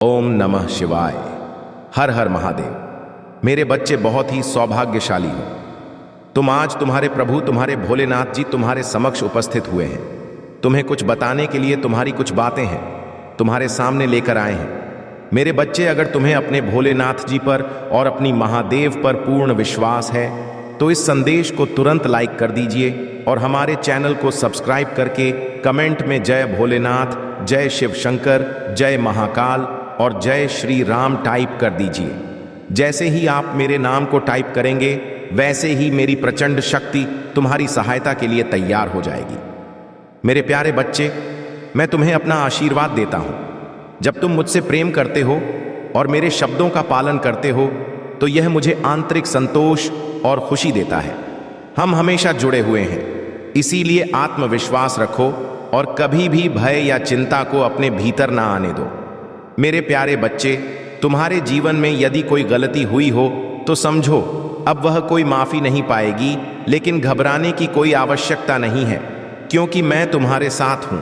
ओम नमः शिवाय। हर हर महादेव। मेरे बच्चे बहुत ही सौभाग्यशाली हो। तुम आज तुम्हारे प्रभु तुम्हारे भोलेनाथ जी तुम्हारे समक्ष उपस्थित हुए हैं। तुम्हें कुछ बताने के लिए तुम्हारी कुछ बातें हैं, तुम्हारे सामने लेकर आए हैं। मेरे बच्चे, अगर तुम्हें अपने भोलेनाथ जी पर और अपनी महादेव पर पूर्ण विश्वास है तो इस संदेश को तुरंत लाइक कर दीजिए और हमारे चैनल को सब्सक्राइब करके कमेंट में जय भोलेनाथ, जय शिव शंकर, जय महाकाल और जय श्री राम टाइप कर दीजिए। जैसे ही आप मेरे नाम को टाइप करेंगे वैसे ही मेरी प्रचंड शक्ति तुम्हारी सहायता के लिए तैयार हो जाएगी। मेरे प्यारे बच्चे, मैं तुम्हें अपना आशीर्वाद देता हूं। जब तुम मुझसे प्रेम करते हो और मेरे शब्दों का पालन करते हो तो यह मुझे आंतरिक संतोष और खुशी देता है। हम हमेशा जुड़े हुए हैं, इसीलिए आत्मविश्वास रखो और कभी भी भय या चिंता को अपने भीतर ना आने दो। मेरे प्यारे बच्चे, तुम्हारे जीवन में यदि कोई गलती हुई हो तो समझो अब वह कोई माफी नहीं पाएगी, लेकिन घबराने की कोई आवश्यकता नहीं है क्योंकि मैं तुम्हारे साथ हूं।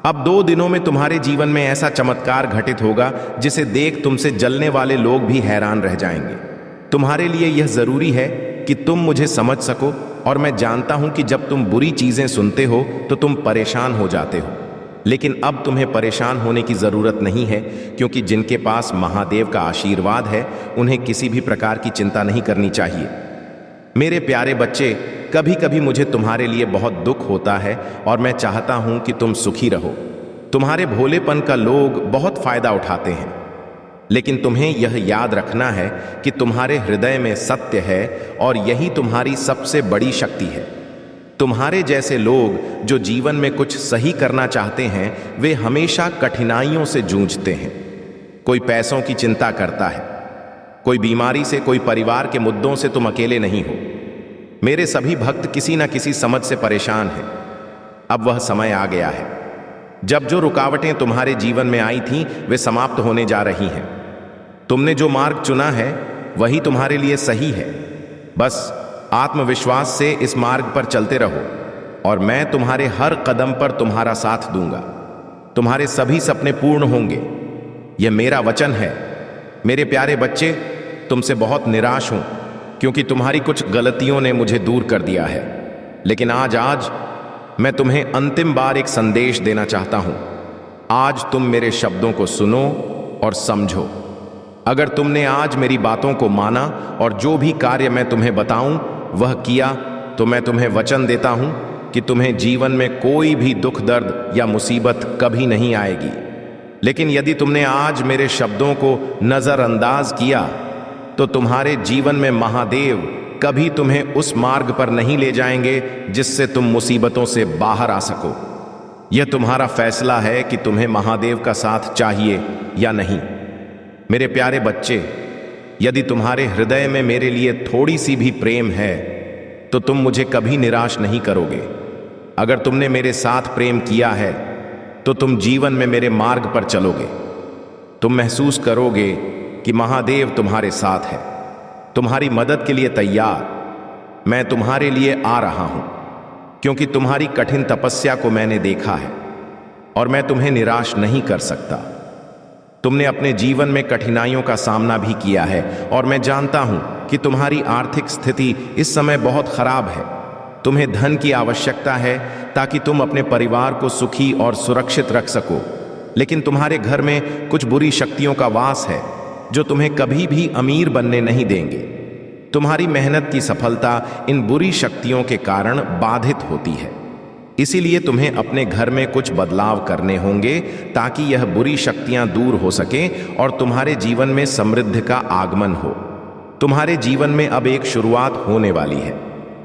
अब 2 दिनों में तुम्हारे जीवन में ऐसा चमत्कार घटित होगा जिसे देख तुमसे जलने वाले लोग भी हैरान रह जाएंगे। तुम्हारे लिए यह जरूरी है कि तुम मुझे समझ सको और मैं जानता हूं कि जब तुम बुरी चीजें सुनते हो तो तुम परेशान हो जाते हो, लेकिन अब तुम्हें परेशान होने की जरूरत नहीं है क्योंकि जिनके पास महादेव का आशीर्वाद है उन्हें किसी भी प्रकार की चिंता नहीं करनी चाहिए। मेरे प्यारे बच्चे, कभी कभी मुझे तुम्हारे लिए बहुत दुख होता है और मैं चाहता हूं कि तुम सुखी रहो। तुम्हारे भोलेपन का लोग बहुत फायदा उठाते हैं, लेकिन तुम्हें यह याद रखना है कि तुम्हारे हृदय में सत्य है और यही तुम्हारी सबसे बड़ी शक्ति है। तुम्हारे जैसे लोग जो जीवन में कुछ सही करना चाहते हैं वे हमेशा कठिनाइयों से जूझते हैं। कोई पैसों की चिंता करता है, कोई बीमारी से, कोई परिवार के मुद्दों से। तुम अकेले नहीं हो। मेरे सभी भक्त किसी न किसी समझ से परेशान हैं। अब वह समय आ गया है जब जो रुकावटें तुम्हारे जीवन में आई थीं वे समाप्त होने जा रही हैं। तुमने जो मार्ग चुना है वही तुम्हारे लिए सही है। बस आत्मविश्वास से इस मार्ग पर चलते रहो और मैं तुम्हारे हर कदम पर तुम्हारा साथ दूंगा। तुम्हारे सभी सपने पूर्ण होंगे, यह मेरा वचन है। मेरे प्यारे बच्चे, तुमसे बहुत निराश हूं क्योंकि तुम्हारी कुछ गलतियों ने मुझे दूर कर दिया है, लेकिन आज मैं तुम्हें अंतिम बार एक संदेश देना चाहता हूं। आज तुम मेरे शब्दों को सुनो और समझो। अगर तुमने आज मेरी बातों को माना और जो भी कार्य मैं तुम्हें बताऊं वह किया तो मैं तुम्हें वचन देता हूं कि तुम्हें जीवन में कोई भी दुख, दर्द या मुसीबत कभी नहीं आएगी। लेकिन यदि तुमने आज मेरे शब्दों को नजरअंदाज किया तो तुम्हारे जीवन में महादेव कभी तुम्हें उस मार्ग पर नहीं ले जाएंगे जिससे तुम मुसीबतों से बाहर आ सको। यह तुम्हारा फैसला है कि तुम्हें महादेव का साथ चाहिए या नहीं। मेरे प्यारे बच्चे, यदि तुम्हारे हृदय में मेरे लिए थोड़ी सी भी प्रेम है तो तुम मुझे कभी निराश नहीं करोगे। अगर तुमने मेरे साथ प्रेम किया है तो तुम जीवन में मेरे मार्ग पर चलोगे। तुम महसूस करोगे कि महादेव तुम्हारे साथ है, तुम्हारी मदद के लिए तैयार। मैं तुम्हारे लिए आ रहा हूं क्योंकि तुम्हारी कठिन तपस्या को मैंने देखा है और मैं तुम्हें निराश नहीं कर सकता। तुमने अपने जीवन में कठिनाइयों का सामना भी किया है और मैं जानता हूं कि तुम्हारी आर्थिक स्थिति इस समय बहुत खराब है। तुम्हें धन की आवश्यकता है ताकि तुम अपने परिवार को सुखी और सुरक्षित रख सको, लेकिन तुम्हारे घर में कुछ बुरी शक्तियों का वास है जो तुम्हें कभी भी अमीर बनने नहीं देंगे। तुम्हारी मेहनत की सफलता इन बुरी शक्तियों के कारण बाधित होती है, इसीलिए तुम्हें अपने घर में कुछ बदलाव करने होंगे ताकि यह बुरी शक्तियां दूर हो सकें और तुम्हारे जीवन में समृद्धि का आगमन हो। तुम्हारे जीवन में अब एक शुरुआत होने वाली है।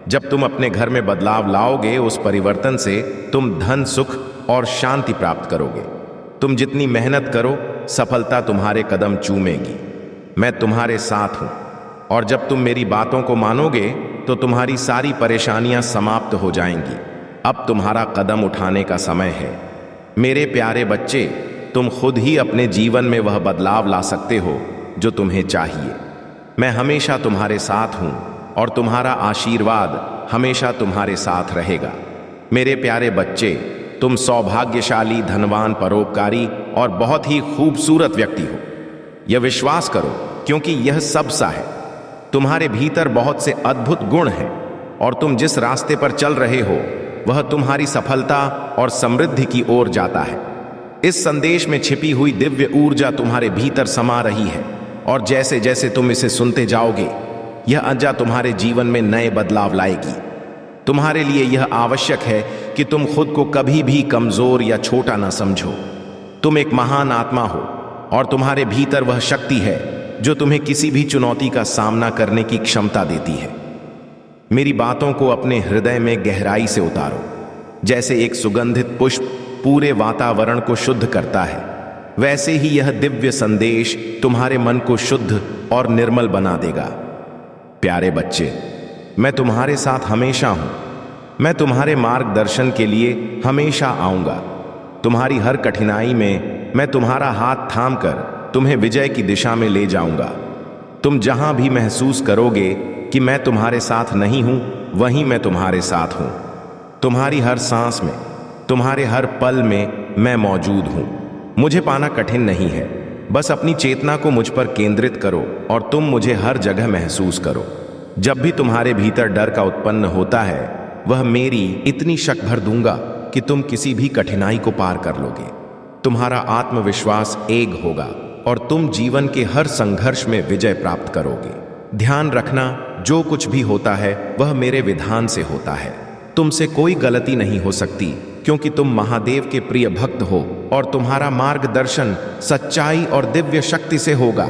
जब तुम अपने घर में बदलाव लाओगे, उस परिवर्तन से तुम धन, सुख और शांति प्राप्त करोगे। तुम जितनी मेहनत करो, सफलता तुम्हारे कदम चूमेगी। मैं तुम्हारे साथ हूं और जब तुम मेरी बातों को मानोगे तो तुम्हारी सारी परेशानियां समाप्त हो जाएंगी। अब तुम्हारा कदम उठाने का समय है। मेरे प्यारे बच्चे, तुम खुद ही अपने जीवन में वह बदलाव ला सकते हो जो तुम्हें चाहिए। मैं हमेशा तुम्हारे साथ हूं और तुम्हारा आशीर्वाद हमेशा तुम्हारे साथ रहेगा। मेरे प्यारे बच्चे, तुम सौभाग्यशाली, धनवान, परोपकारी और बहुत ही खूबसूरत व्यक्ति हो। यह विश्वास करो, क्योंकि यह सब सा है। तुम्हारे भीतर बहुत से अद्भुत गुण हैं और तुम जिस रास्ते पर चल रहे हो वह तुम्हारी सफलता और समृद्धि की ओर जाता है। इस संदेश में छिपी हुई दिव्य ऊर्जा तुम्हारे भीतर समा रही है और जैसे जैसे तुम इसे सुनते जाओगे यह ऊर्जा तुम्हारे जीवन में नए बदलाव लाएगी। तुम्हारे लिए यह आवश्यक है कि तुम खुद को कभी भी कमजोर या छोटा न समझो। तुम एक महान आत्मा हो और तुम्हारे भीतर वह शक्ति है जो तुम्हें किसी भी चुनौती का सामना करने की क्षमता देती है। मेरी बातों को अपने हृदय में गहराई से उतारो। जैसे एक सुगंधित पुष्प पूरे वातावरण को शुद्ध करता है, वैसे ही यह दिव्य संदेश तुम्हारे मन को शुद्ध और निर्मल बना देगा। प्यारे बच्चे, मैं तुम्हारे साथ हमेशा हूं। मैं तुम्हारे मार्गदर्शन के लिए हमेशा आऊंगा। तुम्हारी हर कठिनाई में मैं तुम्हारा हाथ थामकर तुम्हें विजय की दिशा में ले जाऊंगा। तुम जहां भी महसूस करोगे कि मैं तुम्हारे साथ नहीं हूं, वहीं मैं तुम्हारे साथ हूं। तुम्हारी हर सांस में, तुम्हारे हर पल में मैं मौजूद हूं। मुझे पाना कठिन नहीं है। बस अपनी चेतना को मुझ पर केंद्रित करो और तुम मुझे हर जगह महसूस करो। जब भी तुम्हारे भीतर डर का उत्पन्न होता है, वह मेरी इतनी शक भर दूंगा कि तुम किसी भी कठिनाई को पार कर लोगे। तुम्हारा आत्मविश्वास एक होगा और तुम जीवन के हर संघर्ष में विजय प्राप्त करोगे। ध्यान रखना, जो कुछ भी होता है वह मेरे विधान से होता है। तुमसे कोई गलती नहीं हो सकती, क्योंकि तुम महादेव के प्रिय भक्त हो और तुम्हारा मार्गदर्शन सच्चाई और दिव्य शक्ति से होगा।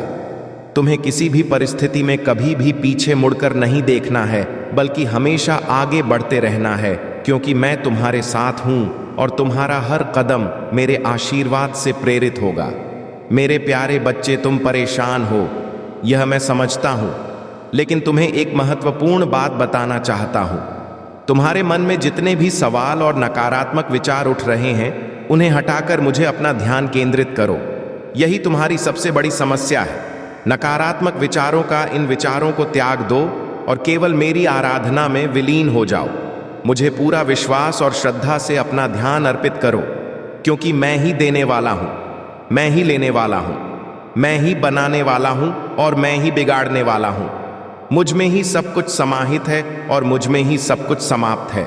तुम्हें किसी भी परिस्थिति में कभी भी पीछे मुड़कर नहीं देखना है, बल्कि हमेशा आगे बढ़ते रहना है, क्योंकि मैं तुम्हारे साथ हूं और तुम्हारा हर कदम मेरे आशीर्वाद से प्रेरित होगा। मेरे प्यारे बच्चे, तुम परेशान हो, यह मैं समझता हूं, लेकिन तुम्हें एक महत्वपूर्ण बात बताना चाहता हूं। तुम्हारे मन में जितने भी सवाल और नकारात्मक विचार उठ रहे हैं, उन्हें हटाकर मुझे अपना ध्यान केंद्रित करो। यही तुम्हारी सबसे बड़ी समस्या है। नकारात्मक विचारों का इन विचारों को त्याग दो और केवल मेरी आराधना में विलीन हो जाओ। मुझे पूरा विश्वास और श्रद्धा से अपना ध्यान अर्पित करो, क्योंकि मैं ही देने वाला हूं, मैं ही लेने वाला हूं, मैं ही बनाने वाला हूं और मैं ही बिगाड़ने वाला हूं। मुझ में ही सब कुछ समाहित है और मुझ में ही सब कुछ समाप्त है।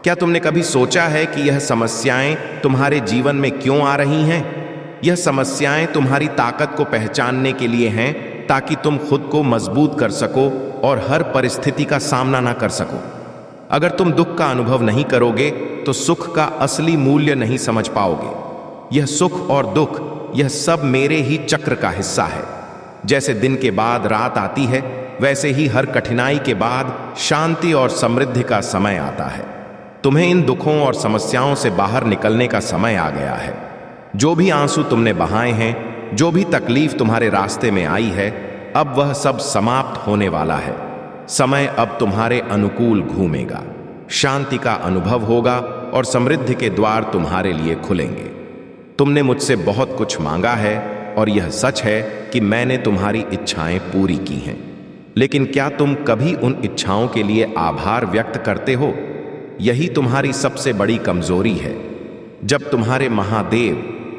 क्या तुमने कभी सोचा है कि यह समस्याएं तुम्हारे जीवन में क्यों आ रही हैं? यह समस्याएं तुम्हारी ताकत को पहचानने के लिए हैं, ताकि तुम खुद को मजबूत कर सको और हर परिस्थिति का सामना ना कर सको। अगर तुम दुख का अनुभव नहीं करोगे तो सुख का असली मूल्य नहीं समझ पाओगे। यह सुख और दुख, यह सब मेरे ही चक्र का हिस्सा है। जैसे दिन के बाद रात आती है, वैसे ही हर कठिनाई के बाद शांति और समृद्धि का समय आता है। तुम्हें इन दुखों और समस्याओं से बाहर निकलने का समय आ गया है। जो भी आंसू तुमने बहाए हैं, जो भी तकलीफ तुम्हारे रास्ते में आई है, अब वह सब समाप्त होने वाला है। समय अब तुम्हारे अनुकूल घूमेगा। शांति का अनुभव होगा और समृद्धि के द्वार तुम्हारे लिए खुलेंगे। तुमने मुझसे बहुत कुछ मांगा है और यह सच है कि मैंने तुम्हारी इच्छाएं पूरी की हैं। लेकिन क्या तुम कभी उन इच्छाओं के लिए आभार व्यक्त करते हो? यही तुम्हारी सबसे बड़ी कमजोरी है। जब तुम्हारे महादेव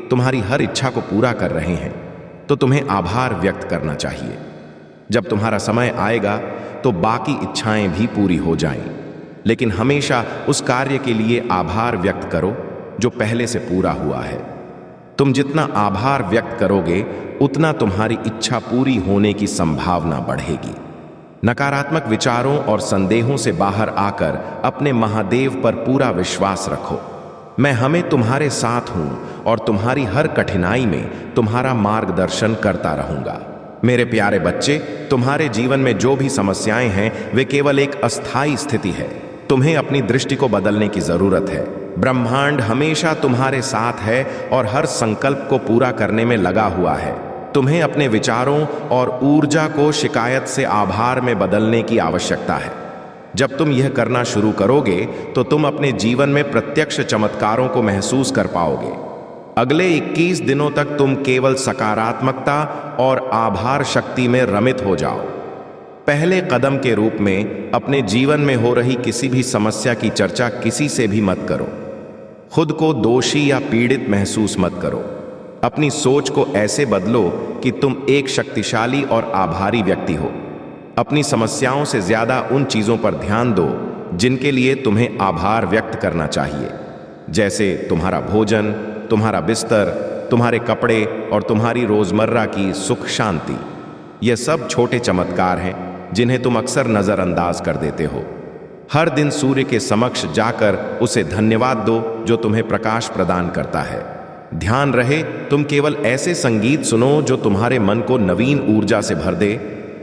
तुम्हारी हर इच्छा को पूरा कर रहे हैं, तो तुम्हें आभार व्यक्त करना चाहिए। जब तुम्हारा समय आएगा तो बाकी इच्छाएं भी पूरी हो जाएं, लेकिन हमेशा उस कार्य के लिए आभार व्यक्त करो जो पहले से पूरा हुआ है। तुम जितना आभार व्यक्त करोगे, उतना तुम्हारी इच्छा पूरी होने की संभावना बढ़ेगी। नकारात्मक विचारों और संदेहों से बाहर आकर अपने महादेव पर पूरा विश्वास रखो। मैं हमें तुम्हारे साथ हूं और तुम्हारी हर कठिनाई में तुम्हारा मार्गदर्शन करता रहूंगा। मेरे प्यारे बच्चे, तुम्हारे जीवन में जो भी समस्याएं हैं, वे केवल एक अस्थायी स्थिति है। तुम्हें अपनी दृष्टि को बदलने की जरूरत है। ब्रह्मांड हमेशा तुम्हारे साथ है और हर संकल्प को पूरा करने में लगा हुआ है। तुम्हें अपने विचारों और ऊर्जा को शिकायत से आभार में बदलने की आवश्यकता है। जब तुम यह करना शुरू करोगे तो तुम अपने जीवन में प्रत्यक्ष चमत्कारों को महसूस कर पाओगे। अगले 21 दिनों तक तुम केवल सकारात्मकता और आभार शक्ति में रमित हो जाओ। पहले कदम के रूप में अपने जीवन में हो रही किसी भी समस्या की चर्चा किसी से भी मत करो। खुद को दोषी या पीड़ित महसूस मत करो। अपनी सोच को ऐसे बदलो कि तुम एक शक्तिशाली और आभारी व्यक्ति हो। अपनी समस्याओं से ज्यादा उन चीजों पर ध्यान दो जिनके लिए तुम्हें आभार व्यक्त करना चाहिए, जैसे तुम्हारा भोजन, तुम्हारा बिस्तर, तुम्हारे कपड़े और तुम्हारी रोजमर्रा की सुख शांति। ये सब छोटे चमत्कार हैं जिन्हें तुम अक्सर नजरअंदाज कर देते हो। हर दिन सूर्य के समक्ष जाकर उसे धन्यवाद दो जो तुम्हें प्रकाश प्रदान करता है। ध्यान रहे तुम केवल ऐसे संगीत सुनो जो तुम्हारे मन को नवीन ऊर्जा से भर दे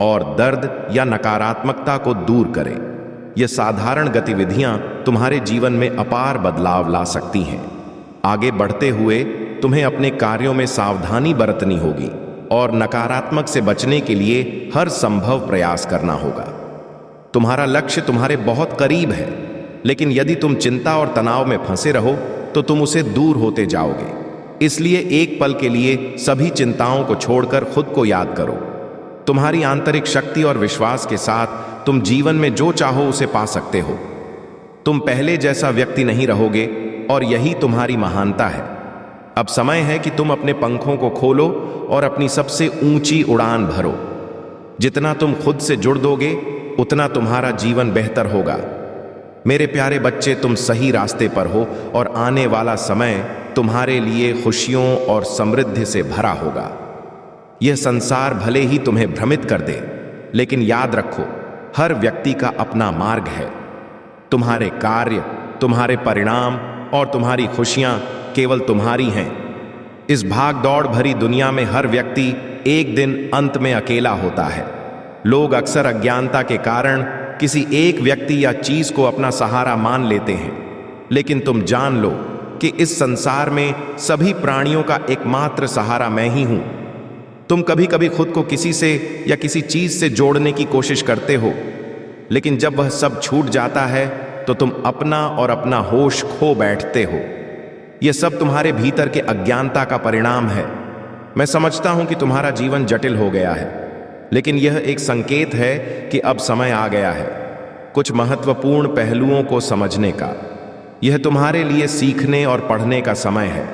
और दर्द या नकारात्मकता को दूर करे। ये साधारण गतिविधियां तुम्हारे जीवन में अपार बदलाव ला सकती हैं। आगे बढ़ते हुए तुम्हें अपने कार्यों में सावधानी बरतनी होगी और नकारात्मक से बचने के लिए हर संभव प्रयास करना होगा। तुम्हारा लक्ष्य तुम्हारे बहुत करीब है, लेकिन यदि तुम चिंता और तनाव में फंसे रहो तो तुम उसे दूर होते जाओगे। इसलिए एक पल के लिए सभी चिंताओं को छोड़कर खुद को याद करो। तुम्हारी आंतरिक शक्ति और विश्वास के साथ तुम जीवन में जो चाहो उसे पा सकते हो। तुम पहले जैसा व्यक्ति नहीं रहोगे और यही तुम्हारी महानता है। अब समय है कि तुम अपने पंखों को खोलो और अपनी सबसे ऊंची उड़ान भरो। जितना तुम खुद से जुड़ दोगे उतना तुम्हारा जीवन बेहतर होगा। मेरे प्यारे बच्चे, तुम सही रास्ते पर हो और आने वाला समय तुम्हारे लिए खुशियों और समृद्धि से भरा होगा। यह संसार भले ही तुम्हें भ्रमित कर दे, लेकिन याद रखो, हर व्यक्ति का अपना मार्ग है। तुम्हारे कार्य, तुम्हारे परिणाम और तुम्हारी खुशियां केवल तुम्हारी हैं। इस भाग दौड़ भरी दुनिया में हर व्यक्ति एक दिन अंत में अकेला होता है। लोग अक्सर अज्ञानता के कारण किसी एक व्यक्ति या चीज को अपना सहारा मान लेते हैं, लेकिन तुम जान लो कि इस संसार में सभी प्राणियों का एकमात्र सहारा मैं ही हूं। तुम कभी कभी खुद को किसी से या किसी चीज से जोड़ने की कोशिश करते हो, लेकिन जब वह सब छूट जाता है तो तुम अपना और अपना होश खो बैठते हो। यह सब तुम्हारे भीतर के अज्ञानता का परिणाम है। मैं समझता हूं कि तुम्हारा जीवन जटिल हो गया है, लेकिन यह एक संकेत है कि अब समय आ गया है कुछ महत्वपूर्ण पहलुओं को समझने का। यह तुम्हारे लिए सीखने और पढ़ने का समय है।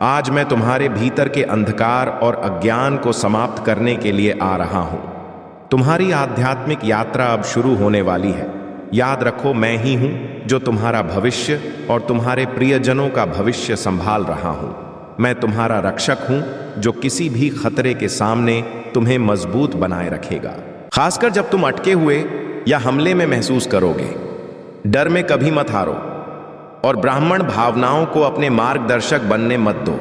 आज मैं तुम्हारे भीतर के अंधकार और अज्ञान को समाप्त करने के लिए आ रहा हूं। तुम्हारी आध्यात्मिक यात्रा अब शुरू होने वाली है। याद रखो, मैं ही हूं जो तुम्हारा भविष्य और तुम्हारे प्रियजनों का भविष्य संभाल रहा हूं। मैं तुम्हारा रक्षक हूं जो किसी भी खतरे के सामने तुम्हें मजबूत बनाए रखेगा। खासकर जब तुम अटके हुए या हमले में महसूस करोगे। डर में कभी मत हारो और ब्राह्मण भावनाओं को अपने मार्गदर्शक बनने मत दो।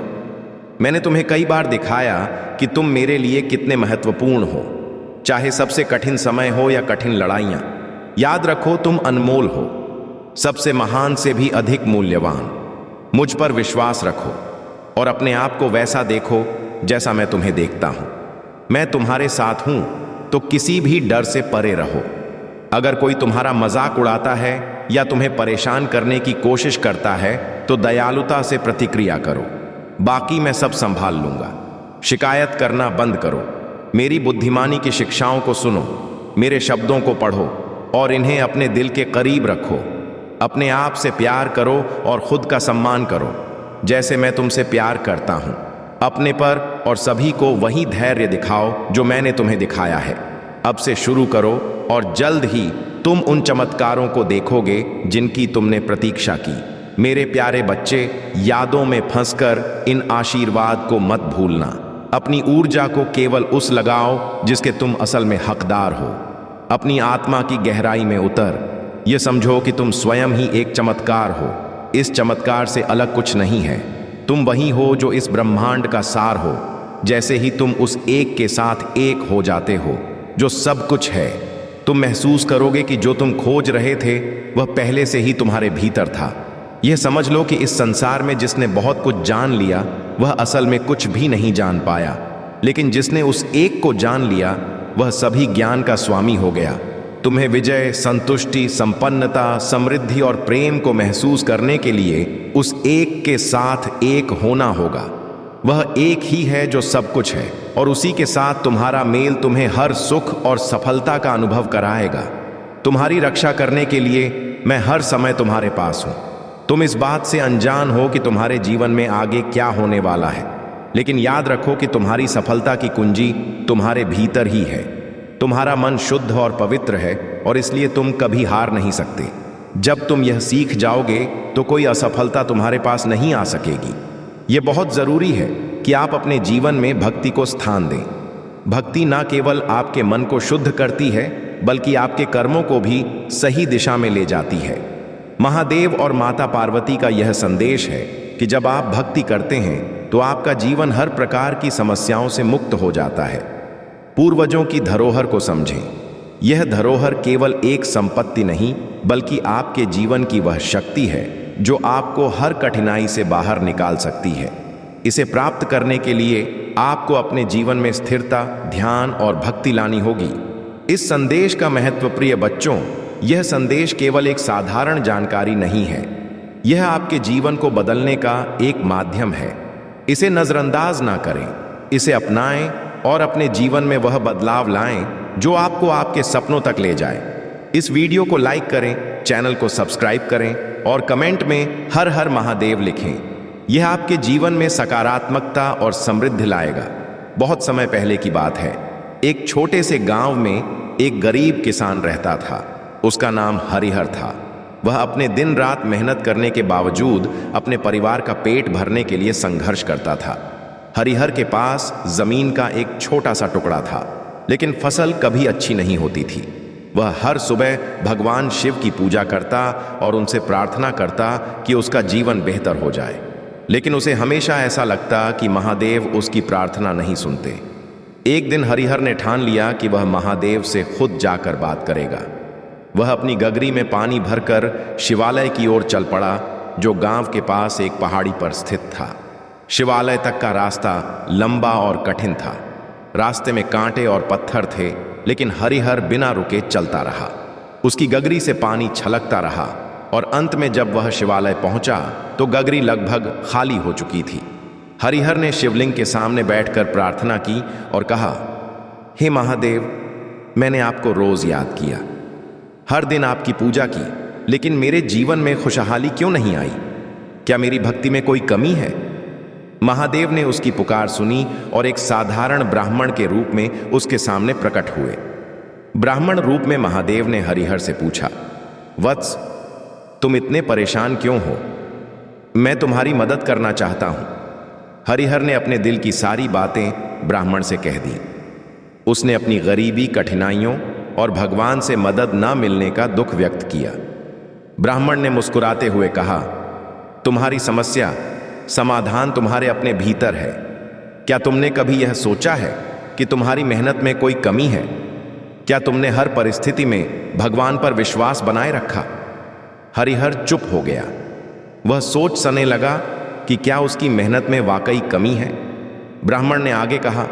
मैंने तुम्हें कई बार दिखाया कि तुम मेरे लिए कितने महत्वपूर्ण हो, चाहे सबसे कठिन समय हो या कठिन लड़ाइयां। याद रखो, तुम अनमोल हो, सबसे महान से भी अधिक मूल्यवान। मुझ पर विश्वास रखो और अपने आप को वैसा देखो जैसा मैं तुम्हें देखता हूं। मैं तुम्हारे साथ हूं, तो किसी भी डर से परे रहो। अगर कोई तुम्हारा मजाक उड़ाता है या तुम्हें परेशान करने की कोशिश करता है तो दयालुता से प्रतिक्रिया करो। बाकी मैं सब संभाल लूंगा। शिकायत करना बंद करो। मेरी बुद्धिमानी की शिक्षाओं को सुनो, मेरे शब्दों को पढ़ो और इन्हें अपने दिल के करीब रखो। अपने आप से प्यार करो और खुद का सम्मान करो जैसे मैं तुमसे प्यार करता हूं। अपने पर और सभी को वही धैर्य दिखाओ जो मैंने तुम्हें दिखाया है। अब से शुरू करो और जल्द ही तुम उन चमत्कारों को देखोगे जिनकी तुमने प्रतीक्षा की। मेरे प्यारे बच्चे, यादों में फंसकर इन आशीर्वाद को मत भूलना। अपनी ऊर्जा को केवल उस लगाओ जिसके तुम असल में हकदार हो। अपनी आत्मा की गहराई में उतर। यह समझो कि तुम स्वयं ही एक चमत्कार हो। इस चमत्कार से अलग कुछ नहीं है। तुम वही हो जो इस ब्रह्मांड का सार हो। जैसे ही तुम उस एक के साथ एक हो जाते हो जो सब कुछ है, तुम महसूस करोगे कि जो तुम खोज रहे थे वह पहले से ही तुम्हारे भीतर था। यह समझ लो कि इस संसार में जिसने बहुत कुछ जान लिया वह असल में कुछ भी नहीं जान पाया, लेकिन जिसने उस एक को जान लिया वह सभी ज्ञान का स्वामी हो गया। तुम्हें विजय, संतुष्टि, संपन्नता, समृद्धि और प्रेम को महसूस करने के लिए उस एक के साथ एक होना होगा। वह एक ही है जो सब कुछ है और उसी के साथ तुम्हारा मेल तुम्हें हर सुख और सफलता का अनुभव कराएगा। तुम्हारी रक्षा करने के लिए मैं हर समय तुम्हारे पास हूं। तुम इस बात से अनजान हो कि तुम्हारे जीवन में आगे क्या होने वाला है, लेकिन याद रखो कि तुम्हारी सफलता की कुंजी तुम्हारे भीतर ही है। तुम्हारा मन शुद्ध और पवित्र है और इसलिए तुम कभी हार नहीं सकते। जब तुम यह सीख जाओगे तो कोई असफलता तुम्हारे पास नहीं आ सकेगी। यह बहुत जरूरी है कि आप अपने जीवन में भक्ति को स्थान दें। भक्ति न केवल आपके मन को शुद्ध करती है बल्कि आपके कर्मों को भी सही दिशा में ले जाती है। महादेव और माता पार्वती का यह संदेश है कि जब आप भक्ति करते हैं तो आपका जीवन हर प्रकार की समस्याओं से मुक्त हो जाता है। पूर्वजों की धरोहर को समझें। यह धरोहर केवल एक संपत्ति नहीं बल्कि आपके जीवन की वह शक्ति है जो आपको हर कठिनाई से बाहर निकाल सकती है। इसे प्राप्त करने के लिए आपको अपने जीवन में स्थिरता, ध्यान और भक्ति लानी होगी। इस संदेश का महत्व, प्रिय बच्चों, यह संदेश केवल एक साधारण जानकारी नहीं है। यह आपके जीवन को बदलने का एक माध्यम है। इसे नजरअंदाज ना करें, इसे अपनाएं और अपने जीवन में वह बदलाव लाएं जो आपको आपके सपनों तक ले जाए। इस वीडियो को लाइक करें, चैनल को सब्सक्राइब करें और कमेंट में हर हर महादेव लिखें। यह आपके जीवन में सकारात्मकता और समृद्धि लाएगा। बहुत समय पहले की बात है, एक छोटे से गांव में एक गरीब किसान रहता था। उसका नाम हरिहर था। वह अपने दिन रात मेहनत करने के बावजूद अपने परिवार का पेट भरने के लिए संघर्ष करता था। हरिहर के पास जमीन का एक छोटा सा टुकड़ा था, लेकिन फसल कभी अच्छी नहीं होती थी। वह हर सुबह भगवान शिव की पूजा करता और उनसे प्रार्थना करता कि उसका जीवन बेहतर हो जाए, लेकिन उसे हमेशा ऐसा लगता कि महादेव उसकी प्रार्थना नहीं सुनते। एक दिन हरिहर ने ठान लिया कि वह महादेव से खुद जाकर बात करेगा। वह अपनी गगरी में पानी भरकर शिवालय की ओर चल पड़ा, जो गांव के पास एक पहाड़ी पर स्थित था। शिवालय तक का रास्ता लंबा और कठिन था। रास्ते में कांटे और पत्थर थे, लेकिन हरिहर बिना रुके चलता रहा। उसकी गगरी से पानी छलकता रहा और अंत में जब वह शिवालय पहुंचा तो गगरी लगभग खाली हो चुकी थी। हरिहर ने शिवलिंग के सामने बैठकर प्रार्थना की और कहा, हे महादेव, मैंने आपको रोज याद किया, हर दिन आपकी पूजा की, लेकिन मेरे जीवन में खुशहाली क्यों नहीं आई? क्या मेरी भक्ति में कोई कमी है? महादेव ने उसकी पुकार सुनी और एक साधारण ब्राह्मण के रूप में उसके सामने प्रकट हुए। ब्राह्मण रूप में महादेव ने हरिहर से पूछा, वत्स, तुम इतने परेशान क्यों हो? मैं तुम्हारी मदद करना चाहता हूं। हरिहर ने अपने दिल की सारी बातें ब्राह्मण से कह दी। उसने अपनी गरीबी, कठिनाइयों और भगवान से मदद न मिलने का दुख व्यक्त किया। ब्राह्मण ने मुस्कुराते हुए कहा, तुम्हारी समस्या समाधान तुम्हारे अपने भीतर है। क्या तुमने कभी यह सोचा है कि तुम्हारी मेहनत में कोई कमी है? क्या तुमने हर परिस्थिति में भगवान पर विश्वास बनाए रखा? हरिहर चुप हो गया। वह सोच सने लगा कि क्या उसकी मेहनत में वाकई कमी है। ब्राह्मण ने आगे कहा,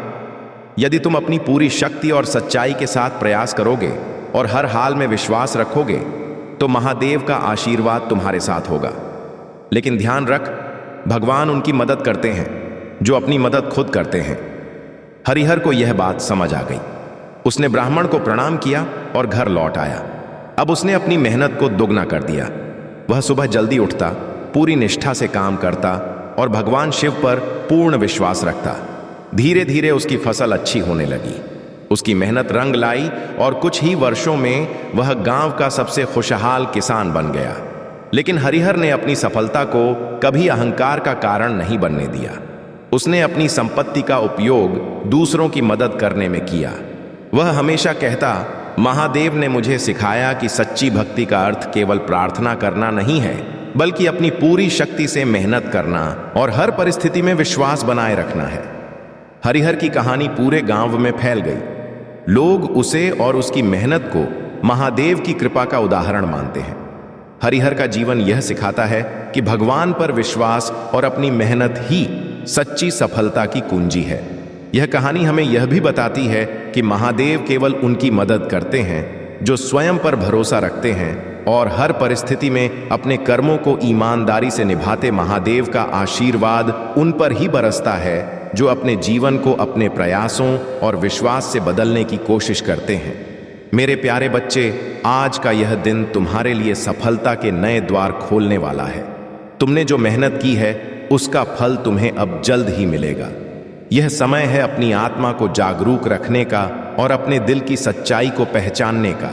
यदि तुम अपनी पूरी शक्ति और सच्चाई के साथ प्रयास करोगे और हर हाल में विश्वास रखोगे तो महादेव का आशीर्वाद तुम्हारे साथ होगा। लेकिन ध्यान रख, भगवान उनकी मदद करते हैं जो अपनी मदद खुद करते हैं। हरिहर को यह बात समझ आ गई। उसने ब्राह्मण को प्रणाम किया और घर लौट आया। अब उसने अपनी मेहनत को दुगना कर दिया। वह सुबह जल्दी उठता, पूरी निष्ठा से काम करता और भगवान शिव पर पूर्ण विश्वास रखता। धीरे धीरे उसकी फसल अच्छी होने लगी। उसकी मेहनत रंग लाई और कुछ ही वर्षों में वह गांव का सबसे खुशहाल किसान बन गया। लेकिन हरिहर ने अपनी सफलता को कभी अहंकार का कारण नहीं बनने दिया। उसने अपनी संपत्ति का उपयोग दूसरों की मदद करने में किया। वह हमेशा कहता, महादेव ने मुझे सिखाया कि सच्ची भक्ति का अर्थ केवल प्रार्थना करना नहीं है, बल्कि अपनी पूरी शक्ति से मेहनत करना और हर परिस्थिति में विश्वास बनाए रखना है। हरिहर की कहानी पूरे गांव में फैल गई। लोग उसे और उसकी मेहनत को महादेव की कृपा का उदाहरण मानते हैं। हरिहर का जीवन यह सिखाता है कि भगवान पर विश्वास और अपनी मेहनत ही सच्ची सफलता की कुंजी है। यह कहानी हमें यह भी बताती है कि महादेव केवल उनकी मदद करते हैं जो स्वयं पर भरोसा रखते हैं और हर परिस्थिति में अपने कर्मों को ईमानदारी से निभाते। महादेव का आशीर्वाद उन पर ही बरसता है जो अपने जीवन को अपने प्रयासों और विश्वास से बदलने की कोशिश करते हैं। मेरे प्यारे बच्चे, आज का यह दिन तुम्हारे लिए सफलता के नए द्वार खोलने वाला है। तुमने जो मेहनत की है उसका फल तुम्हें अब जल्द ही मिलेगा। यह समय है अपनी आत्मा को जागरूक रखने का और अपने दिल की सच्चाई को पहचानने का।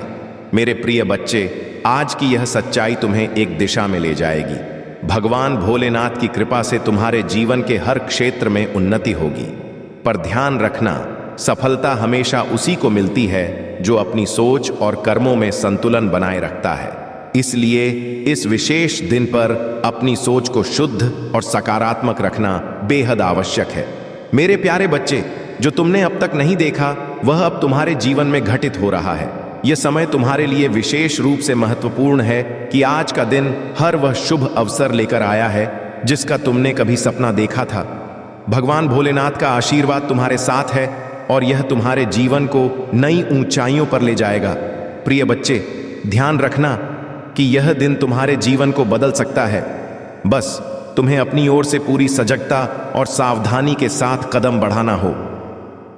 मेरे प्रिय बच्चे, आज की यह सच्चाई तुम्हें एक दिशा में ले जाएगी। भगवान भोलेनाथ की कृपा से तुम्हारे जीवन के हर क्षेत्र में उन्नति होगी। पर ध्यान रखना, सफलता हमेशा उसी को मिलती है जो अपनी सोच और कर्मों में संतुलन बनाए रखता है। इसलिए इस विशेष दिन पर अपनी सोच को शुद्ध और सकारात्मक रखना बेहद आवश्यक है। मेरे प्यारे बच्चे, जो तुमने अब तक नहीं देखा वह अब तुम्हारे जीवन में घटित हो रहा है। यह समय तुम्हारे लिए विशेष रूप से महत्वपूर्ण है कि आज का दिन हर वह शुभ अवसर लेकर आया है जिसका तुमने कभी सपना देखा था। भगवान भोलेनाथ का आशीर्वाद तुम्हारे साथ है और यह तुम्हारे जीवन को नई ऊंचाइयों पर ले जाएगा। प्रिय बच्चे, ध्यान रखना कि यह दिन तुम्हारे जीवन को बदल सकता है। बस तुम्हें अपनी ओर से पूरी सजगता और सावधानी के साथ कदम बढ़ाना हो।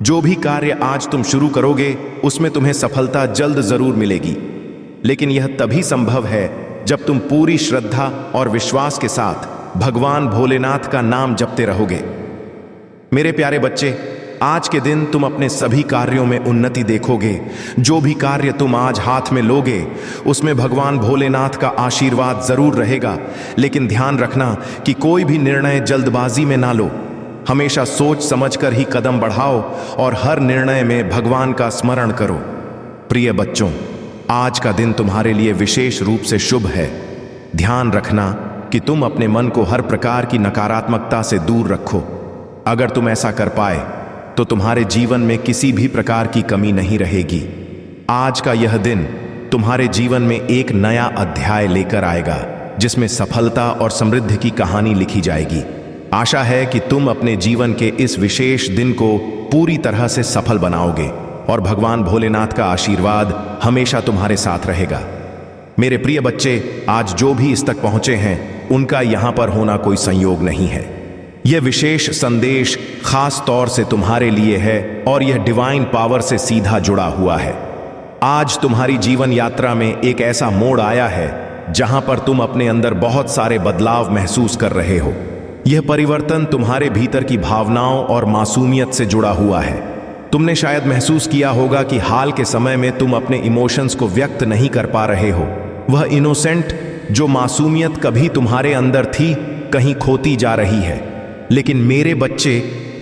जो भी कार्य आज तुम शुरू करोगे उसमें तुम्हें सफलता जल्द जरूर मिलेगी, लेकिन यह तभी संभव है जब तुम पूरी श्रद्धा और विश्वास के साथ भगवान भोलेनाथ का नाम जपते रहोगे। मेरे प्यारे बच्चे, आज के दिन तुम अपने सभी कार्यों में उन्नति देखोगे। जो भी कार्य तुम आज हाथ में लोगे उसमें भगवान भोलेनाथ का आशीर्वाद जरूर रहेगा, लेकिन ध्यान रखना कि कोई भी निर्णय जल्दबाजी में ना लो। हमेशा सोच समझकर ही कदम बढ़ाओ और हर निर्णय में भगवान का स्मरण करो। प्रिय बच्चों, आज का दिन तुम्हारे लिए विशेष रूप से शुभ है। ध्यान रखना कि तुम अपने मन को हर प्रकार की नकारात्मकता से दूर रखो। अगर तुम ऐसा कर पाए तो तुम्हारे जीवन में किसी भी प्रकार की कमी नहीं रहेगी। आज का यह दिन तुम्हारे जीवन में एक नया अध्याय लेकर आएगा जिसमें सफलता और समृद्धि की कहानी लिखी जाएगी। आशा है कि तुम अपने जीवन के इस विशेष दिन को पूरी तरह से सफल बनाओगे और भगवान भोलेनाथ का आशीर्वाद हमेशा तुम्हारे साथ रहेगा। मेरे प्रिय बच्चे, आज जो भी इस तक पहुंचे हैं उनका यहां पर होना कोई संयोग नहीं है। यह विशेष संदेश खास तौर से तुम्हारे लिए है और यह डिवाइन पावर से सीधा जुड़ा हुआ है। आज तुम्हारी जीवन यात्रा में एक ऐसा मोड़ आया है जहां पर तुम अपने अंदर बहुत सारे बदलाव महसूस कर रहे हो। यह परिवर्तन तुम्हारे भीतर की भावनाओं और मासूमियत से जुड़ा हुआ है। तुमने शायद महसूस किया होगा कि हाल के समय में तुम अपने इमोशंस को व्यक्त नहीं कर पा रहे हो। वह इनोसेंट जो मासूमियत कभी तुम्हारे अंदर थी कहीं खोती जा रही है। लेकिन मेरे बच्चे,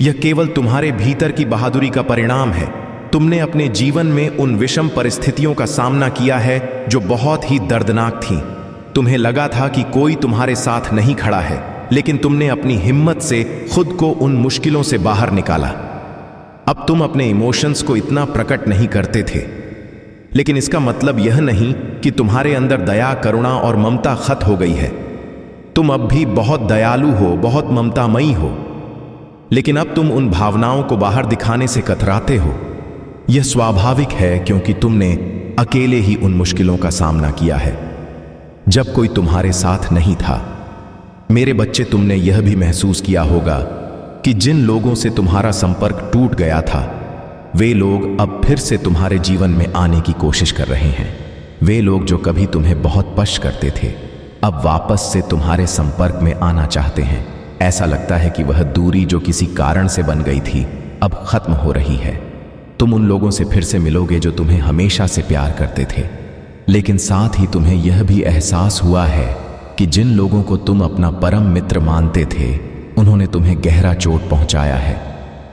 यह केवल तुम्हारे भीतर की बहादुरी का परिणाम है। तुमने अपने जीवन में उन विषम परिस्थितियों का सामना किया है जो बहुत ही दर्दनाक थीं। तुम्हें लगा था कि कोई तुम्हारे साथ नहीं खड़ा है, लेकिन तुमने अपनी हिम्मत से खुद को उन मुश्किलों से बाहर निकाला। अब तुम अपने इमोशंस को इतना प्रकट नहीं करते थे, लेकिन इसका मतलब यह नहीं कि तुम्हारे अंदर दया, करुणा और ममता खत्म हो गई है। तुम अब भी बहुत दयालु हो, बहुत ममतामयी हो, लेकिन अब तुम उन भावनाओं को बाहर दिखाने से कतराते हो। यह स्वाभाविक है क्योंकि तुमने अकेले ही उन मुश्किलों का सामना किया है जब कोई तुम्हारे साथ नहीं था। मेरे बच्चे, तुमने यह भी महसूस किया होगा कि जिन लोगों से तुम्हारा संपर्क टूट गया था वे लोग अब फिर से तुम्हारे जीवन में आने की कोशिश कर रहे हैं। वे लोग जो कभी तुम्हें बहुत पश्च करते थे अब वापस से तुम्हारे संपर्क में आना चाहते हैं। ऐसा लगता है कि वह दूरी जो किसी कारण से बन गई थी अब खत्म हो रही है। तुम उन लोगों से फिर से मिलोगे जो तुम्हें हमेशा से प्यार करते थे, लेकिन साथ ही तुम्हें यह भी एहसास हुआ है कि जिन लोगों को तुम अपना परम मित्र मानते थे उन्होंने तुम्हें गहरा चोट पहुंचाया है।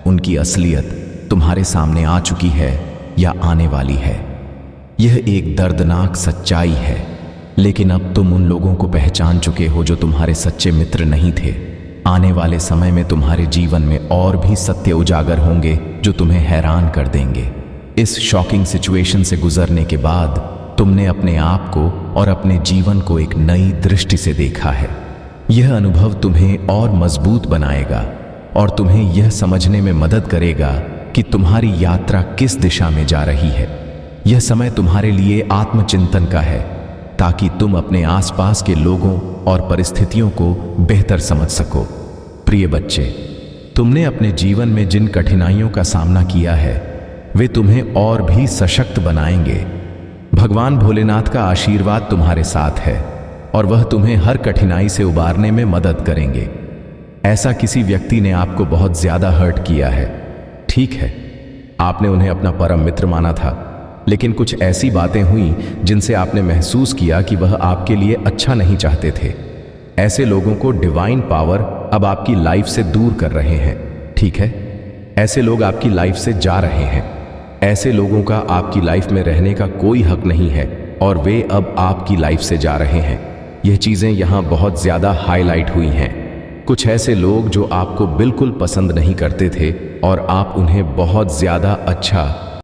उनकी असलियत तुम्हारे सामने आ चुकी है या आने वाली है। यह एक दर्दनाक सच्चाई है, लेकिन अब तुम उन लोगों को पहचान चुके हो जो तुम्हारे सच्चे मित्र नहीं थे। आने वाले समय में तुम्हारे जीवन में और भी सत्य उजागर होंगे जो तुम्हें हैरान कर देंगे। इस शॉकिंग सिचुएशन से गुजरने के बाद तुमने अपने आप को और अपने जीवन को एक नई दृष्टि से देखा है। यह अनुभव तुम्हें और मजबूत बनाएगा और तुम्हें यह समझने में मदद करेगा कि तुम्हारी यात्रा किस दिशा में जा रही है। यह समय तुम्हारे लिए आत्मचिंतन का है ताकि तुम अपने आसपास के लोगों और परिस्थितियों को बेहतर समझ सको। प्रिय बच्चे, तुमने अपने जीवन में जिन कठिनाइयों का सामना किया है वे तुम्हें और भी सशक्त बनाएंगे। भगवान भोलेनाथ का आशीर्वाद तुम्हारे साथ है और वह तुम्हें हर कठिनाई से उबारने में मदद करेंगे। ऐसा किसी व्यक्ति ने आपको बहुत ज्यादा हर्ट किया है। ठीक है, आपने उन्हें अपना परम मित्र माना था, लेकिन कुछ ऐसी बातें हुई जिनसे आपने महसूस किया कि वह आपके लिए अच्छा नहीं चाहते थे। ऐसे लोगों को डिवाइन पावर अब आपकी लाइफ से दूर कर रहे हैं। ठीक है, ऐसे लोग आपकी लाइफ से जा रहे हैं। ऐसे लोगों का आपकी लाइफ में रहने का कोई हक नहीं है और वे अब आपकी लाइफ से जा रहे हैं। यह चीजें यहां बहुत ज्यादा हाईलाइट हुई हैं। कुछ ऐसे लोग जो आपको बिल्कुल पसंद नहीं करते थे और आप उन्हें बहुत ज्यादा अच्छा